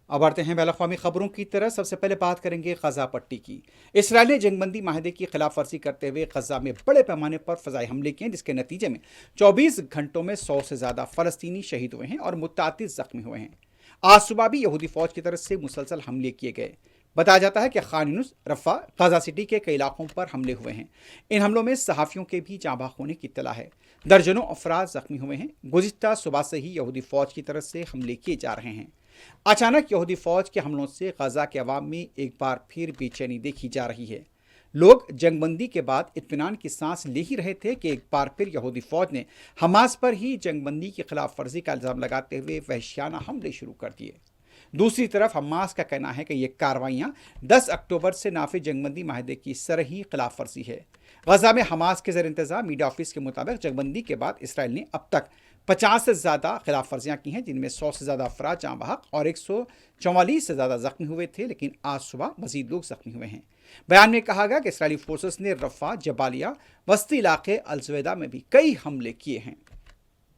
अब बढ़ते हैं बैन अवी खबरों की तरफ। सबसे पहले बात करेंगे गजा पट्टी की। इसराइल ने जंगबंदी माहदे की खिलाफ वर्जी करते हुए गजा में बड़े पैमाने पर फजाई हमले किए, जिसके नतीजे में 24 घंटों में 100 से ज़्यादा फ़लस्तीनी शहीद हुए हैं और मुतअद्दिद ज़ख्मी हुए हैं। आज सुबह भी यहूदी फ़ौज की तरफ से मुसलसल हमले किए गए। बताया जाता है कि खान यूनिस, रफ़ा, गाज़ा सिटी के कई इलाकों पर हमले हुए हैं। इन हमलों में सहाफ़ियों के भी जाँ बाक होने की इत्तला है। दर्जनों अफराद जख्मी हुए हैं। गुज़िश्ता सुबह से ही यहूदी फ़ौज की तरफ से हमले किए जा रहे हैं। अचानक यहूदी फ़ौज के हमलों से गजा के अवाम में एक बार फिर बेचैनी देखी जा रही है। लोग जंगबंदी के बाद इत्मीनान की सांस ले ही रहे थे कि एक बार फिर यहूदी फ़ौज ने हमास पर ही जंगबंदी की खिलाफ वर्जी का इल्ज़ाम लगाते हुए वहशियाना हमले शुरू कर दिए। दूसरी तरफ हमास का कहना है कि ये कार्रवाइयाँ 10 अक्टूबर से नाफिज जंगबंदी माहदे की सरही खिलाफ वर्जी है। गजा में हमास के ज़र इंतज़ाम मीडिया ऑफिस के मुताबिक जंगबंदी के बाद इसराइल ने अब तक 50 से ज़्यादा खिलाफ वर्जियाँ की हैं, जिनमें 100 से ज़्यादा अफराद जाँ बहक और 144 से ज़्यादा ज़ख्मी हुए थे, लेकिन आज सुबह मजीद लोग ज़ख्मी हुए हैं। बयान में कहा गया कि इसराइली फोर्सेस ने रफ़ा, जबालिया, वस्ती इलाके, अल ज़ुवैदा में भी कई हमले किए हैं।